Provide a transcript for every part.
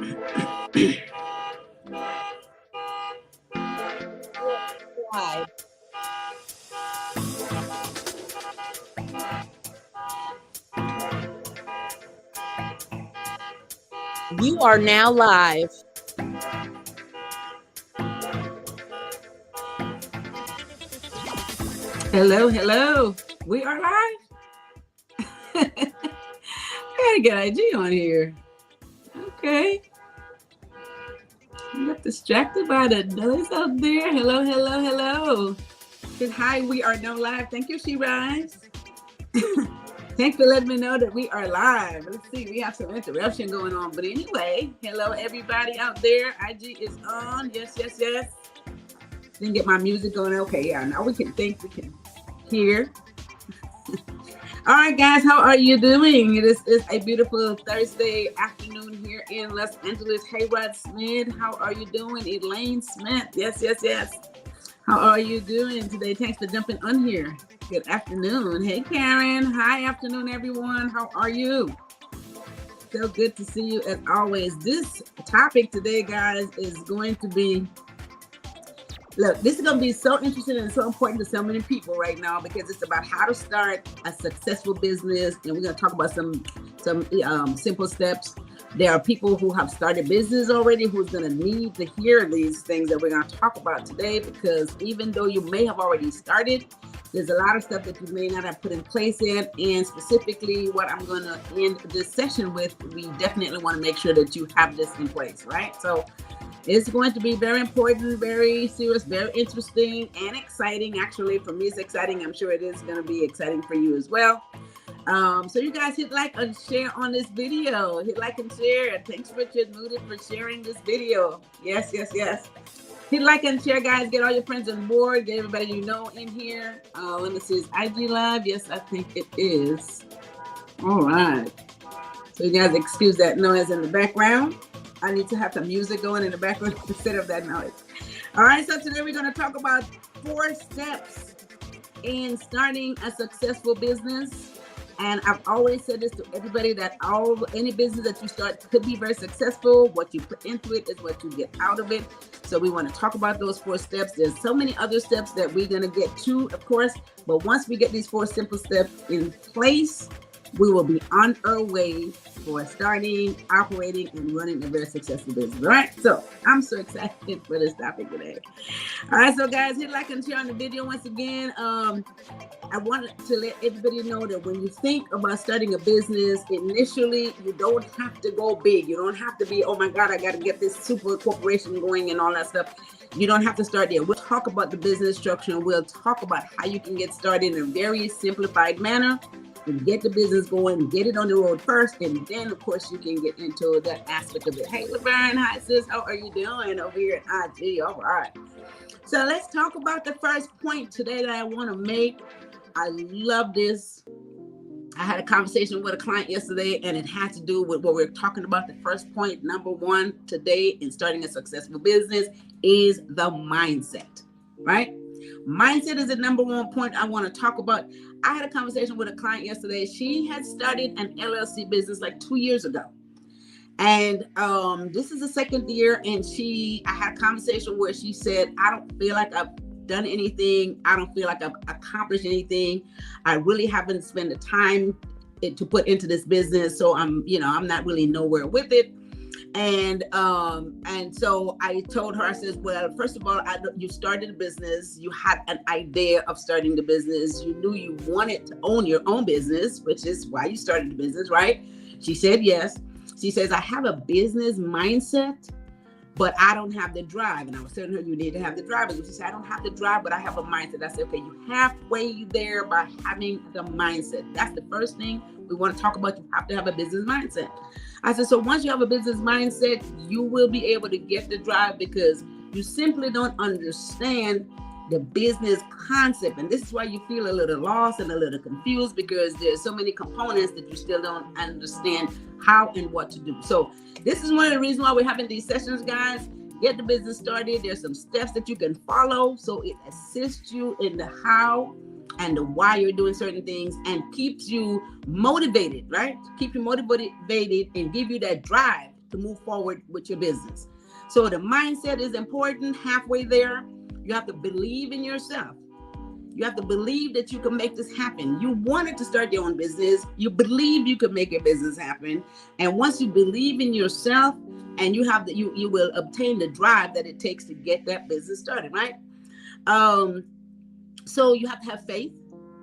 Live. You are now live. Hello, hello. We are live. I gotta get IG on here. Okay. I got distracted by the noise out there. Hello, hello, hello. Said hi, we are now live. Thank you, She Rise. Thanks for letting me know that we are live. Let's see, we have some interruption going on. But anyway, hello everybody out there. IG is on. Yes, yes, yes. Didn't get my music going. Okay, yeah, now we can think, we can hear. All right, guys, how are you doing? This is a beautiful Thursday afternoon here in Los Angeles. Hey, Rod Smith, how are you doing? Elaine Smith, yes, yes, yes. How are you doing today? Thanks for jumping on here. Good afternoon. Hey, Karen. Hi, afternoon, everyone. How are you? So good to see you as always. This topic today, guys, is going to be, look, this is going to be so interesting and so important to so many people right now because it's about how to start a successful business. And we're going to talk about some simple steps. There are people who have started business already who's going to need to hear these things that we're going to talk about today, because even though you may have already started, there's a lot of stuff that you may not have put in place yet. And specifically what I'm going to end this session with, we definitely want to make sure that you have this in place, right? So it's going to be very important, very serious, very interesting and exciting. Actually, for me, it's exciting. I'm sure it is going to be exciting for you as well. So you guys hit like and share on this video. Hit like and share. Thanks, Richard Moody, for sharing this video. Yes, yes, yes. Hit like and share, guys. Get all your friends on board. Get everybody you know in here. Let me see. Is IG live? Yes, I think it is. All right. So you guys excuse that noise in the background. I need to have some music going in the background instead of that noise. All right. So today we're going to talk about 4 steps in starting a successful business. And I've always said this to everybody, that any business that you start could be very successful. What you put into it is what you get out of it. So we want to talk about those 4 steps. There's so many other steps that we're going to get to, of course. But once we get these 4 simple steps in place, we will be on our way for starting, operating, and running a very successful business. All right. So I'm so excited for this topic today. All right. So guys, hit like and share on the video once again. I wanted to let everybody know that when you think about starting a business, initially, you don't have to go big. You don't have to be, oh my God, I got to get this super corporation going and all that stuff. You don't have to start there. We'll talk about the business structure, and we'll talk about how you can get started in a very simplified manner and get the business going, get it on the road first, and then of course you can get into that aspect of it. Hey, Laverne, hi sis, how are you doing over here at IG? All right. So let's talk about the first point today that I want to make. I love this. I had a conversation with a client yesterday, and it had to do with what we're talking about. The first point, number 1 today in starting a successful business, is the mindset, right? Mindset is the number 1 point I want to talk about. I had a conversation with a client yesterday. She had started an LLC business like 2 years ago. And this is the 2nd year. And I had a conversation where she said, I don't feel like I've done anything. I don't feel like I've accomplished anything. I really haven't spent the time to put into this business. So I'm not really nowhere with it. And so I told her, I said, well, first of all, you started a business. You had an idea of starting the business. You knew you wanted to own your own business, which is why you started the business, right? She said, yes. She says, I have a business mindset, but I don't have the drive. And I was telling her, you need to have the drive. And she said, I don't have the drive, but I have a mindset. I said, okay, you halfway there by having the mindset. That's the first thing we want to talk about. You have to have a business mindset. I said, so once you have a business mindset, you will be able to get the drive, because you simply don't understand the business concept. And this is why you feel a little lost and a little confused, because there's so many components that you still don't understand how and what to do. So this is one of the reasons why we're having these sessions, guys. Get the business started. There's some steps that you can follow, so it assists you in the how and the why you're doing certain things, and keeps you motivated, right? Keep you motivated and give you that drive to move forward with your business. So the mindset is important. Halfway there, you have to believe in yourself. You have to believe that you can make this happen. You wanted to start your own business. You believe you can make your business happen. And once you believe in yourself and you have you will obtain the drive that it takes to get that business started, right? So you have to have faith.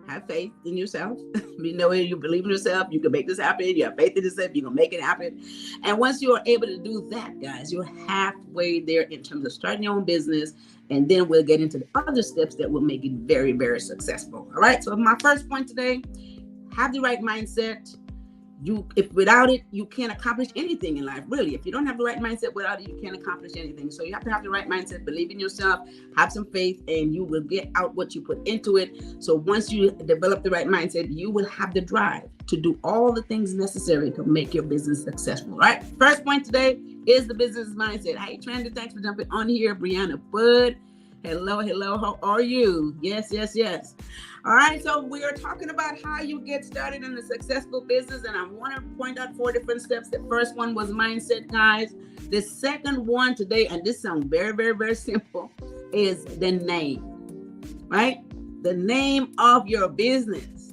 Have faith in yourself. You know, you believe in yourself, you can make this happen. You have faith in yourself, you can make it happen. And once you are able to do that, guys, you're halfway there in terms of starting your own business. And then we'll get into the other steps that will make it very, very successful. All right. So my first point today, have the right mindset. If without it, you can't accomplish anything in life, really. If you don't have the right mindset, without it, you can't accomplish anything. So you have to have the right mindset, believe in yourself, have some faith, and you will get out what you put into it. So once you develop the right mindset, you will have the drive to do all the things necessary to make your business successful, right? First point today is the business mindset. Hey, Trendy, thanks for jumping on here. Brianna Bud. Hello, how are you? Yes. All right, so we are talking about how you get started in a successful business, and I want to point out 4 different steps. The first one was mindset, guys. The second one today, and this sounds very, very, very simple, is the name, right? The name of your business.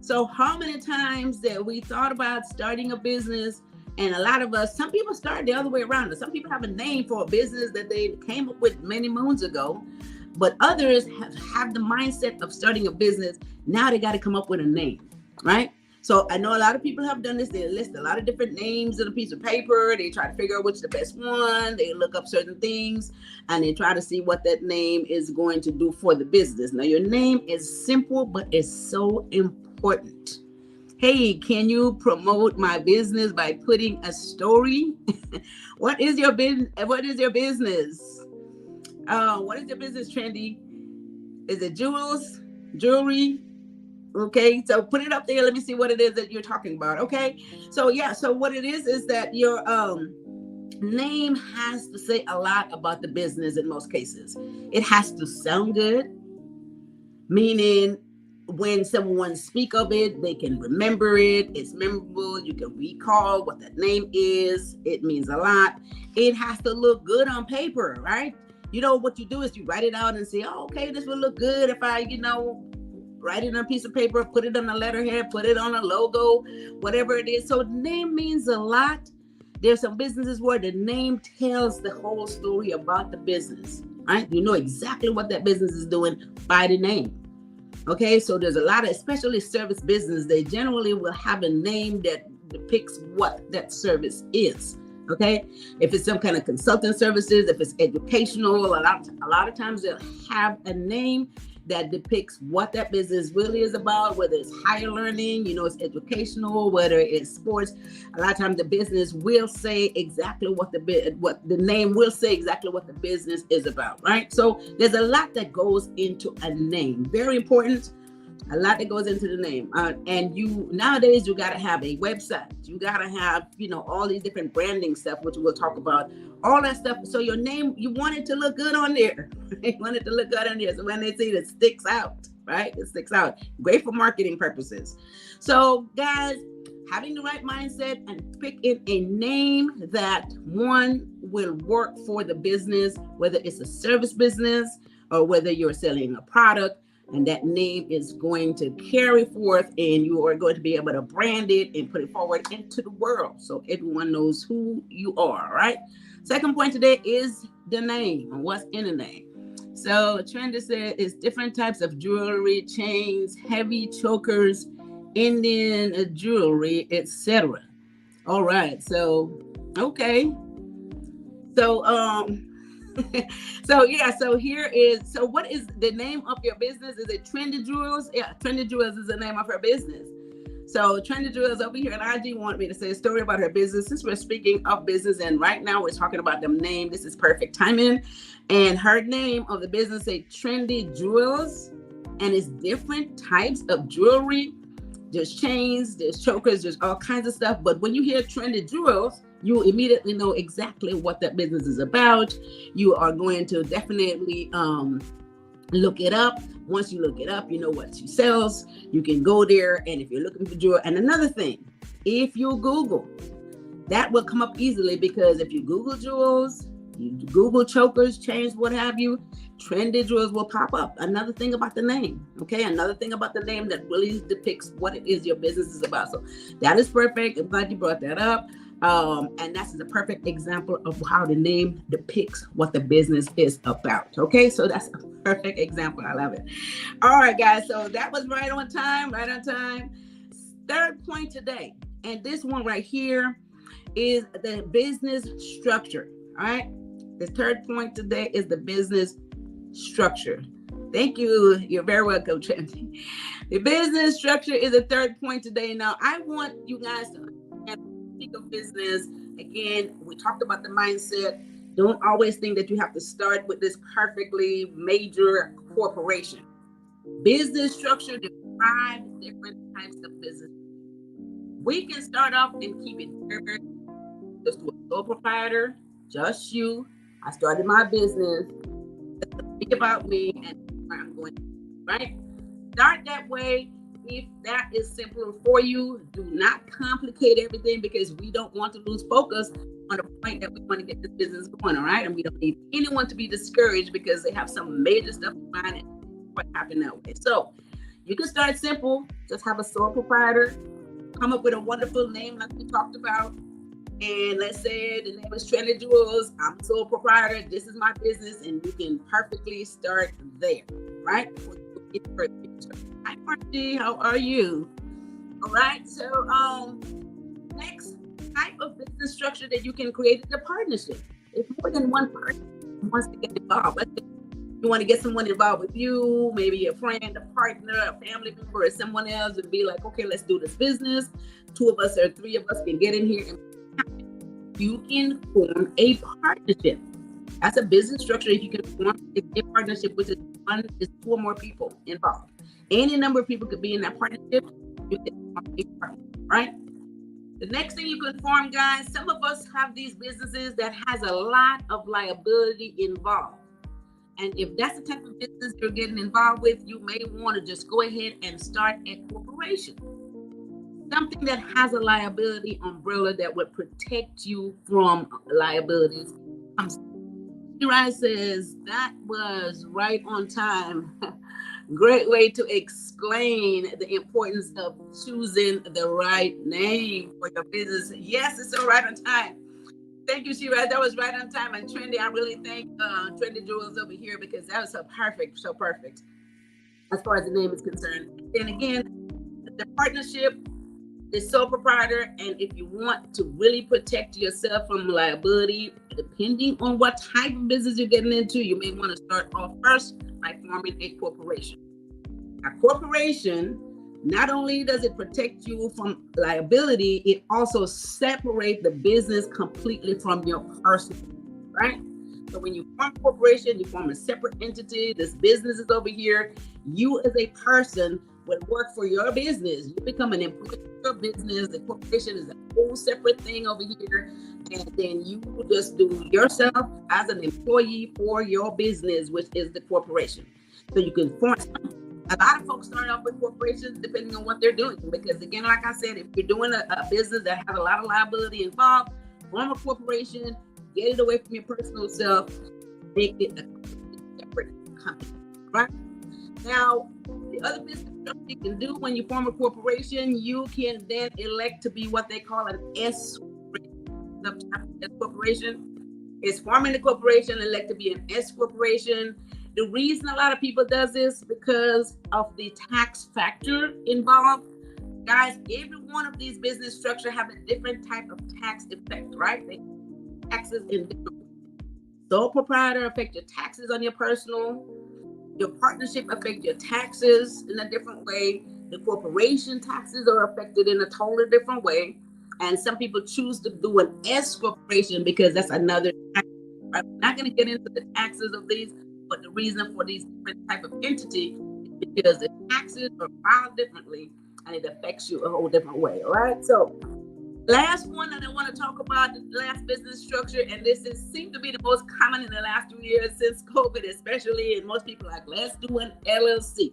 So how many times that we thought about starting a business, and a lot of us, some people start the other way around. Some people have a name for a business that they came up with many moons ago, but others have the mindset of starting a business. Now they got to come up with a name, right? So I know a lot of people have done this. They list a lot of different names on a piece of paper. They try to figure out which is the best one. They look up certain things and they try to see what that name is going to do for the business. Now your name is simple, but it's so important. Hey, can you promote my business by putting a story? What is your business? What is your business? What is your business, Trendy? Is it jewelry? Okay, so put it up there. Let me see what it is that you're talking about. Okay, so yeah, so what it is that your name has to say a lot about the business in most cases. It has to sound good, meaning when someone speak of it, they can remember it. It's memorable. You can recall what that name is. It means a lot. It has to look good on paper, right? You know, what you do is you write it out and say, oh, okay, this will look good if I, write it on a piece of paper, put it on a letterhead, put it on a logo, whatever it is. So name means a lot. There's some businesses where the name tells the whole story about the business, right? You know exactly what that business is doing by the name. Okay, so there's a lot of, especially service business, they generally will have a name that depicts what that service is. Okay, if it's some kind of consulting services, if it's educational, a lot of times they'll have a name that depicts what that business really is about, whether it's higher learning, it's educational, whether it's sports. A lot of times the business will say exactly what the name will say exactly what the business is about, right? So there's a lot that goes into a name. Very important. A lot that goes into the name. And nowadays you got to have a website. You got to have, all these different branding stuff, which we'll talk about, all that stuff. So your name, you want it to look good on there. You want it to look good on there. So when they see it sticks out, right? It sticks out. Great for marketing purposes. So guys, having the right mindset and picking a name that one will work for the business, whether it's a service business or whether you're selling a product, and that name is going to carry forth and you are going to be able to brand it and put it forward into the world so everyone knows who you are, right? Second point today is the name and what's in the name. So Trenda said it's different types of jewelry, chains, heavy chokers, Indian jewelry, etc. All right, so okay. So so what is the name of your business? Is it Trendy Jewels? Yeah, Trendy Jewels is the name of her business. So Trendy Jewels over here at IG wanted me to say a story about her business. Since we're speaking of business and right now we're talking about the name, this is perfect timing. And her name of the business is Trendy Jewels, and it's different types of jewelry. There's chains, there's chokers, there's all kinds of stuff. But when you hear Trendy Jewels, you immediately know exactly what that business is about. You are going to definitely look it up. Once you look it up, you know what she sells. You can go there, and if you're looking for jewelry, and another thing, if you Google That will come up easily, because if you Google jewels, you Google chokers, chains, what have you, trendy jewels will pop up. Another thing about the name, okay? Another thing about the name that really depicts what it is your business is about. So that is perfect. I'm glad you brought that up. And that's a perfect example of how the name depicts what the business is about. Okay, so that's a perfect example. I love it. All right, guys. So that was right on time, right on time. Third point today, and this one right here is the business structure. All right. The third point today is the business structure. Thank you. You're very welcome, Trendy. The business structure is the third point today. Now, I want you guys to speak of business. Again, we talked about the mindset. Don't always think that you have to start with this perfectly major corporation. Business structure, there are 5 different types of business. We can start off and keep it very, just to a sole proprietor, just you. I started my business. Think about me and where I'm going, right? Start that way. If that is simpler for you, do not complicate everything, because we don't want to lose focus on the point that we want to get this business going, all right? And we don't need anyone to be discouraged because they have some major stuff in mind and what happened that way. So you can start simple, just have a sole proprietor, come up with a wonderful name like we talked about. And let's say the name is Trendy Jewels. I'm a sole proprietor. This is my business, and you can perfectly start there, right? Hi, Marty. How are you? All right. So, next type of business structure that you can create is a partnership. If more than one person wants to get involved, let's say you want to get someone involved with you, maybe a friend, a partner, a family member, or someone else, and be like, okay, let's do this business. 2 of us or 3 of us can get in here and you can form a partnership. That's a business structure. If you can form a partnership, which is 2 or more people involved. Any number of people could be in that partnership. You can form a partnership, right? The next thing you can form, guys, some of us have these businesses that has a lot of liability involved. And if that's the type of business you're getting involved with, you may want to just go ahead and start a corporation. Something that has a liability umbrella that would protect you from liabilities. Shirai says that was right on time. Great way to explain the importance of choosing the right name for your business. Yes, it's so right on time. Thank you, Shirai. That was right on time. And Trendy, I really thank Trendy Jewels over here, because that was so perfect as far as the name is concerned. And again, the partnership, the sole proprietor, and if you want to really protect yourself from liability, depending on what type of business you're getting into, you may want to start off first by forming a corporation. A corporation, not only does it protect you from liability, it also separates the business completely from your personal, right? So when you form a corporation, you form a separate entity. This business is over here. You as a person will work for your business. You become an employee of your business. The corporation is a whole separate thing over here. And then you just do yourself as an employee for your business, which is the corporation. So you can form. A lot of folks start off with corporations depending on what they're doing. Because again, like I said, if you're doing a business that has a lot of liability involved, form a corporation, get it away from your personal self, make it a separate company, right? Now, the other business structure you can do when you form a corporation, you can then elect to be what they call an S corporation. Is forming the corporation, elect to be an S corporation. The reason a lot of people does this because of the tax factor involved. Guys, every one of these business structures have a different type of tax effect, right? They taxes in different ways. Sole proprietor affect your taxes on your personal. Your partnership affect your taxes in a different way. The corporation taxes are affected in a totally different way. And some people choose to do an S corporation because that's another tax. Right? We're not going to get into the taxes of these, but the reason for these different type of entity is because the taxes are filed differently and it affects you a whole different way. All right. So last one that I want to talk about, the last business structure, and this seems to be the most common in the last 2 years since COVID, especially, and most people are like, let's do an LLC,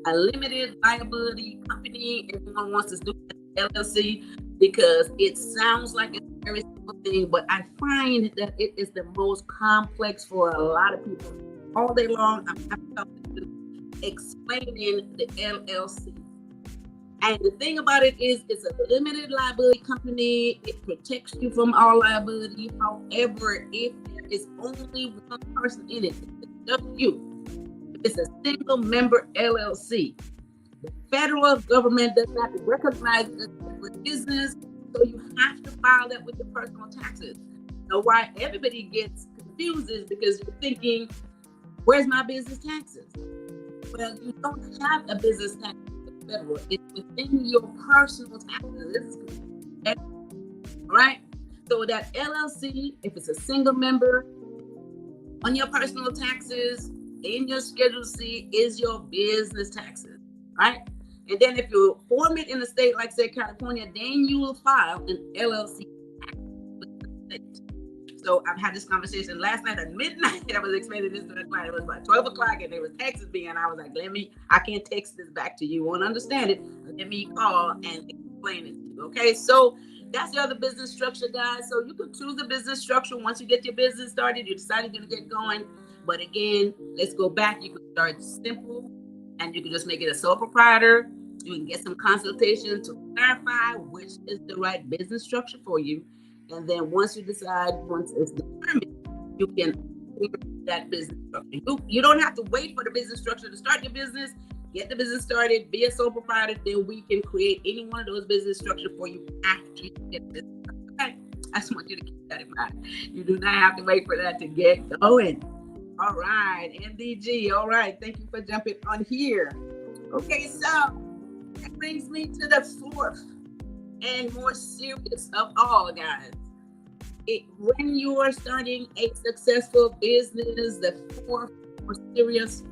a limited liability company. Everyone wants to do an LLC because it sounds like it's very simple thing, but I find that it is the most complex for a lot of people. All day long, I'm explaining the LLC. And the thing about it is, it's a limited liability company. It protects you from all liability. However, if there is only one person in it, it's just you. It's a single member LLC. The federal government does not recognize it as a business, so you have to file that with your personal taxes. So why everybody gets confused is because you're thinking, where's my business taxes? Well, you don't have a business tax with the federal. It's within your personal taxes. Right? So that LLC, if it's a single member, on your personal taxes, in your Schedule C, is your business taxes. Right? And then if you form it in a state like, say, California, then you will file an LLC tax with the state. So I've had this conversation last night at midnight. I was explaining this to the client. It was about 12 o'clock and they were texting me, and I was like, I can't text this back to you. You won't understand it. Let me call and explain it to you. Okay, so that's the other business structure, guys. So you can choose the business structure once you get your business started. You decide you're going to get going. But again, let's go back. You can start simple and you can just make it a sole proprietor. You can get some consultation to clarify which is the right business structure for you. And then once you decide, once it's determined, you can that business structure. You don't have to wait for the business structure to start your business. Get the business started, be a sole proprietor, then we can create any one of those business structures for you after you get this. Okay? I just want you to keep that in mind. You do not have to wait for that to get going. All right, MDG. All right, thank you for jumping on here. Okay, so that brings me to the fourth and more serious of all, guys. When you are starting a successful business, the fourth more serious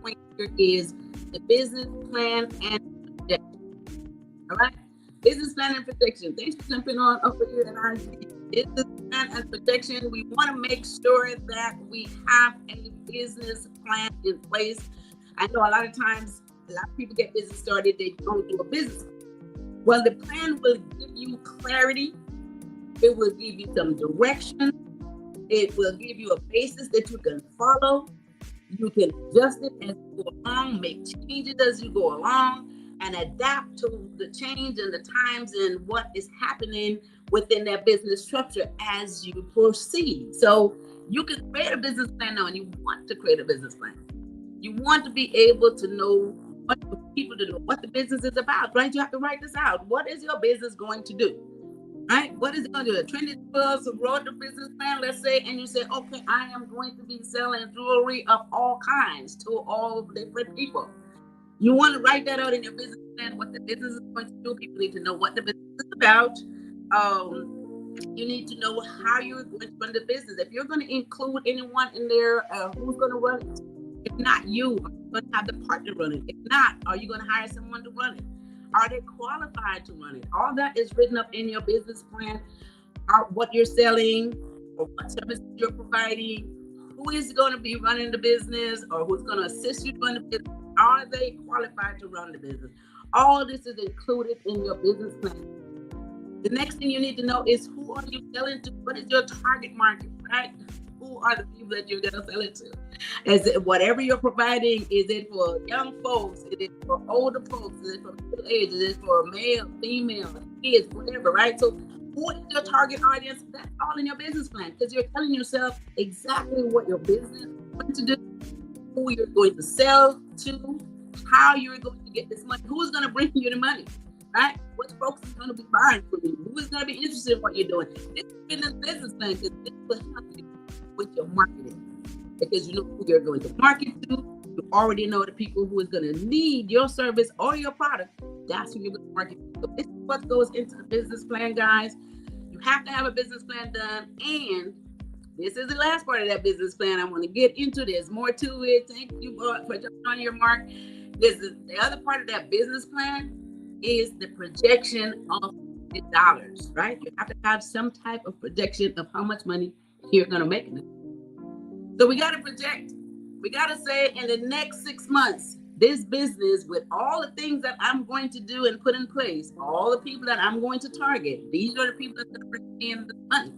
point here is the business plan and projection. All right, business plan and projection. Thanks for jumping on over here at RC. Business plan and projection. We want to make sure that we have a business plan in place. I know a lot of times, a lot of people get business started, they don't do a business plan. Well, the plan will give you clarity. It will give you some direction. It will give you a basis that you can follow. You can adjust it as you go along, make changes as you go along, and adapt to the change and the times and what is happening within that business structure as you proceed. So you can create a business plan now, and you want to create a business plan. You want to be able to know what people to know what the business is about, right? You have to write this out. What is your business going to do? Right? What is it going to do? A trendy buzz wrote the business plan, let's say, and you say, okay, I am going to be selling jewelry of all kinds to all different people. You want to write that out in your business plan, what the business is going to do. People need to know what the business is about. You need to know how you're going to run the business. If you're going to include anyone in there, who's going to run it? If not you, are you going to have the partner run it? If not, are you going to hire someone to run it? Are they qualified to run it? All that is written up in your business plan. What you're selling, or what services you're providing, who is going to be running the business, or who's going to assist you to run the business. Are they qualified to run the business? All this is included in your business plan. The next thing you need to know is, who are you selling to? What is your target market, right? Who are the people that you're going to sell it to? Is it whatever you're providing? Is it for young folks? Is it for older folks? Is it for middle age? Is it for male, female, kids, whatever, right? So who is your target audience? That's all in your business plan, because you're telling yourself exactly what your business is going to do, who you're going to sell to, how you're going to get this money, who's going to bring you the money, right? Which folks are going to be buying from you? Who is going to be interested in what you're doing? This is in the business plan, because this will help you with your marketing, because you know who you're going to market to. You already know the people who is going to need your service or your product. That's who you're going to market to. So this is what goes into the business plan, guys. You have to have a business plan done, and this is the last part of that business plan. I want to get into this more to it. Thank you for jumping on your mark. This is the other part of that business plan is the projection of the dollars, right? You have to have some type of projection of how much money you're going to make. So we got to project. We got to say, in the next 6 months, this business with all the things that I'm going to do and put in place, all the people that I'm going to target. These are the people that are going to bring in the money.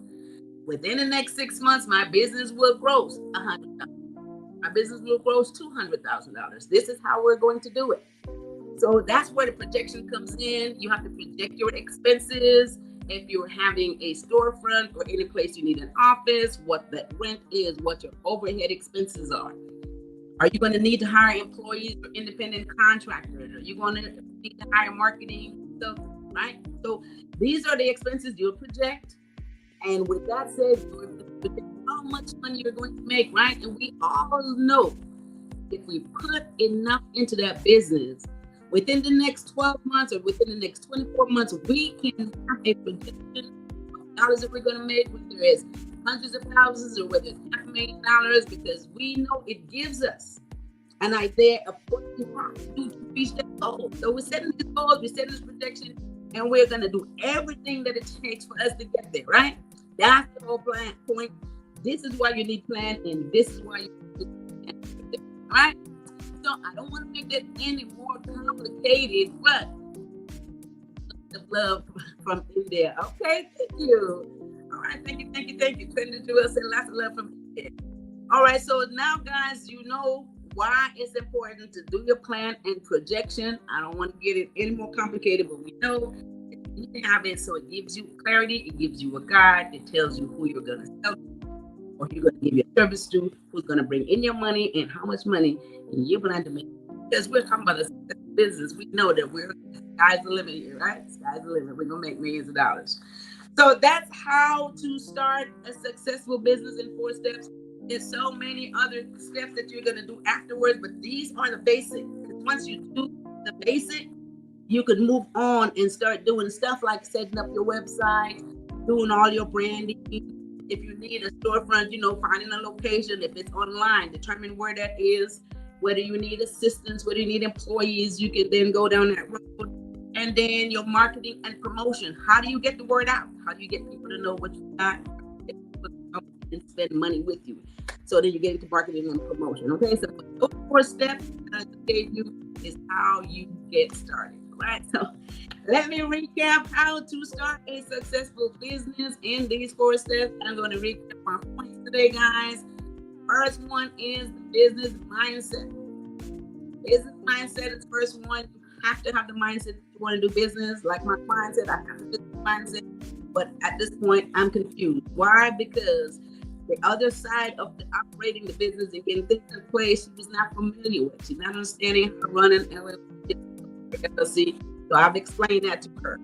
Within the next 6 months, my business will grow $100,000. My business will grow $200,000. This is how we're going to do it. So that's where the projection comes in. You have to project your expenses. If you're having a storefront or any place you need an office, what that rent is, what your overhead expenses are. Are you going to need to hire employees or independent contractors? Are you going to need to hire marketing stuff, right? So these are the expenses you'll project. And with that said, you're project how much money you're going to make, right? And we all know if we put enough into that business, within the next 12 months or within the next 24 months, we can have a projection of dollars that we're going to make, whether it's hundreds of thousands or whether it's $500,000, because we know it gives us an idea of what we have to do to reach that goal. So we're setting these goals, we're setting this projection, and we're going to do everything that it takes for us to get there, right? That's the whole plan point. This is why you need plan, and this is why you need to, all right? So I don't want to make it any more complicated, but the love from India. Okay, thank you. All right, thank you. Trinity Jewel said lots of love from India. All right, so now, guys, you know why it's important to do your plan and projection. I don't want to get it any more complicated, but we know you can have it, so it gives you clarity, it gives you a guide, it tells you who you're going to sell to, or you're going to give your service to, who's going to bring in your money, and how much money you plan to make. Because we're talking about a business, we know that sky's the limit here, right? Sky's the limit. We're going to make millions of dollars. So that's how to start a successful business in 4 steps. There's so many other steps that you're going to do afterwards, but these are the basics. Once you do the basic, you could move on and start doing stuff like setting up your website, doing all your branding. If you need a storefront, finding a location. If it's online, determine where that is. Whether you need assistance, whether you need employees, you can then go down that road. And then your marketing and promotion. How do you get the word out? How do you get people to know what you got and spend money with you? So then you get into marketing and promotion. Okay, so those 4 steps that I gave you is how you get started. Right, so let me recap how to start a successful business in these 4 steps. I'm going to recap our points today, guys. First one is the business mindset. Business mindset is the first one. You have to have the mindset that you want to do business. Like my client said, I have a business mindset, but at this point, I'm confused. Why? Because the other side of the operating the business and getting things in place, she was not familiar with. She's not understanding how to run an LLC. So I've explained that to her.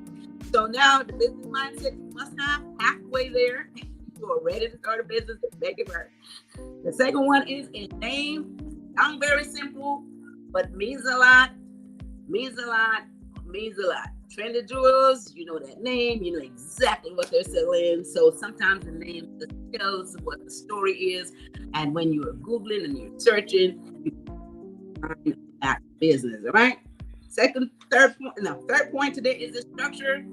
So now the business mindset you must have halfway there. You are ready to start a business and make it work. The second one is a name. Sounds very simple, but means a lot. Means a lot. Means a lot. Trendy Jewels, you know that name. You know exactly what they're selling. So sometimes the name just tells what the story is. And when you're Googling and you're searching, you find that business. All right. Third point today is the structure.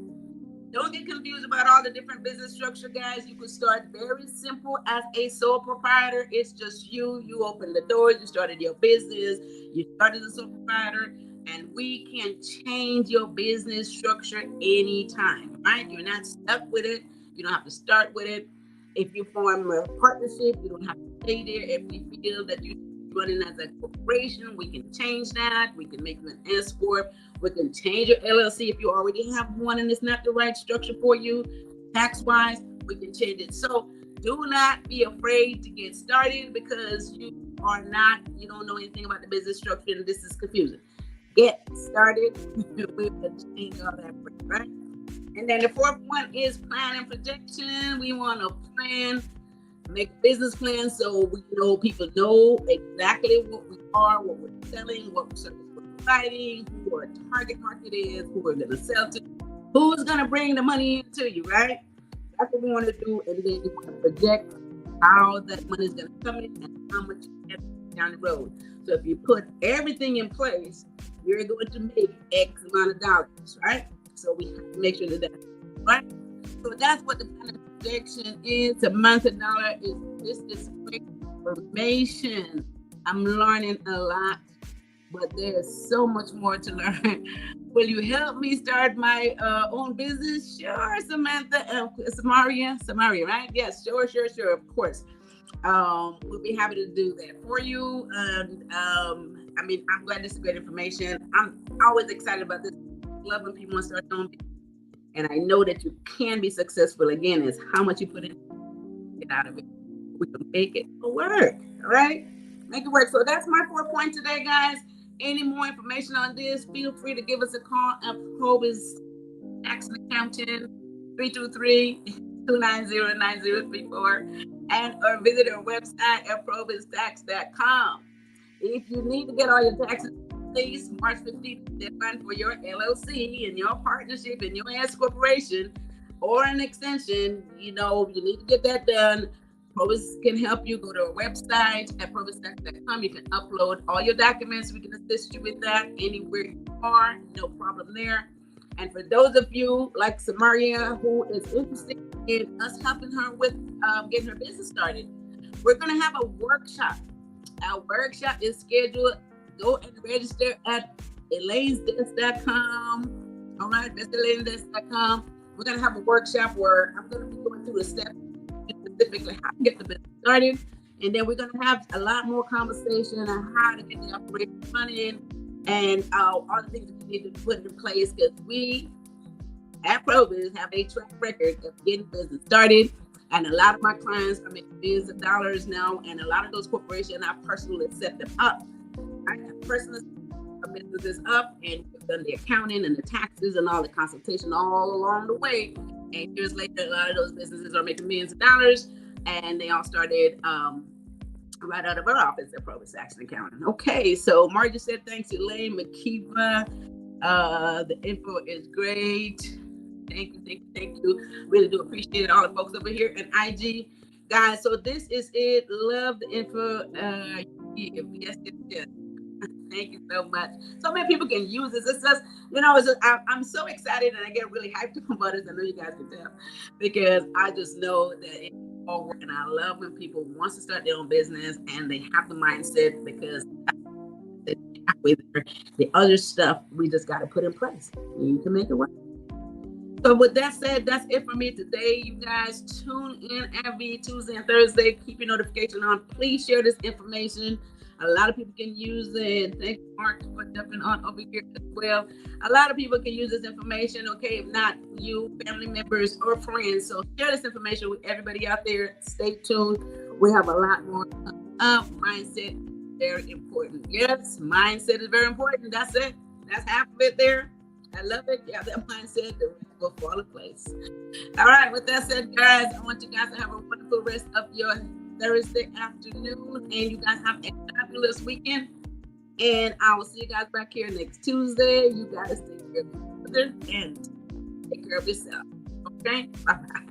Don't get confused about all the different business structure, guys. You could start very simple as a sole proprietor. It's just you. You open the doors. You started your business. You started as a sole proprietor, and we can change your business structure anytime, right? You're not stuck with it. You don't have to start with it. If you form a partnership, you don't have to stay there. If we feel that you're running as a corporation, we can change that. We can make you an S corp. We can change your LLC if you already have one and it's not the right structure for you. Tax wise, we can change it. So do not be afraid to get started because you don't know anything about the business structure and this is confusing. Get started. We can change all that, right? And then the 4th one is plan and projection. We want to plan. Make a business plan so we know people know exactly what we are, what we're selling, what service we're providing, who our target market is, who we're going to sell to, who's going to bring the money into you, right? That's what we want to do. And then you want to project how that money is going to come in and how much you get down the road. So if you put everything in place, you're going to make X amount of dollars, right? So we have to make sure that that's right. So that's what the plan of projection is. A month a dollar is great information. I'm learning a lot but there's so much more to learn. Will you help me start my own business? Sure, Samantha, Samaria, right? Yes, sure, of course. We'll be happy to do that for you. And I mean, I'm glad this is great information. I'm always excited about this. Love when people want to start their own business. And I know that you can be successful. Again, it's how much you put in, get out of it. We can make it work. All right, make it work. So that's my 4 points today, guys. Any more information on this, feel free to give us a call at PROBY'S Tax and Accounting 323-290-9034 and or visit our website at PROBY'Stax.com. If you need to get all your taxes, please, March 15th deadline for your LLC and your partnership and your S corporation or an extension, you need to get that done. PROBY'S can help you. Go to our website at PROBY'Stax.com. You can upload all your documents. We can assist you with that anywhere you are. No problem there. And for those of you like Samaria who is interested in us helping her with getting her business started, we're going to have a workshop. Our workshop is scheduled. Go and register at elainesdesk.com. All right, that's elainesdesk.com. We're going to have a workshop where I'm going to be going through the steps, specifically how to get the business started. And then we're going to have a lot more conversation on how to get the operation running and all the things that we need to put in place, because we at PROBY'S have a track record of getting business started. And a lot of my clients are making millions of dollars now. And a lot of those corporations, I personally set them up. I have personally set businesses up and done the accounting and the taxes and all the consultation all along the way. And years later, a lot of those businesses are making millions of dollars. And they all started right out of our office at PROBY'S Tax and Accounting. Okay, so Margie said thanks, Elaine, Makiva. The info is great. Thank you. Really do appreciate it. All the folks over here at IG. Guys, so this is it. Love the info. Yes. Thank you so much. So many people can use this. It's just, I'm so excited and I get really hyped up about it. I know you guys can tell, because I just know that it's all work. And I love when people want to start their own business and they have the mindset, because the other stuff we just got to put in place. We need to make it work. So with that said, that's it for me today. You guys tune in every Tuesday and Thursday. Keep your notification on. Please share this information. A lot of people can use it. Thank you, Mark, for jumping on over here as well. A lot of people can use this information, okay? If not you, family members, or friends. So share this information with everybody out there. Stay tuned. We have a lot more mindset. Very important. Yes, mindset is very important. That's it. That's half of it there. I love it. You have that mindset, the rest will fall in place. All right, with that said, guys, I want you guys to have a wonderful rest of your Thursday afternoon, and you guys have a fabulous weekend. And I will see you guys back here next Tuesday. You guys take care of each other and take care of yourself. Okay? Bye-bye.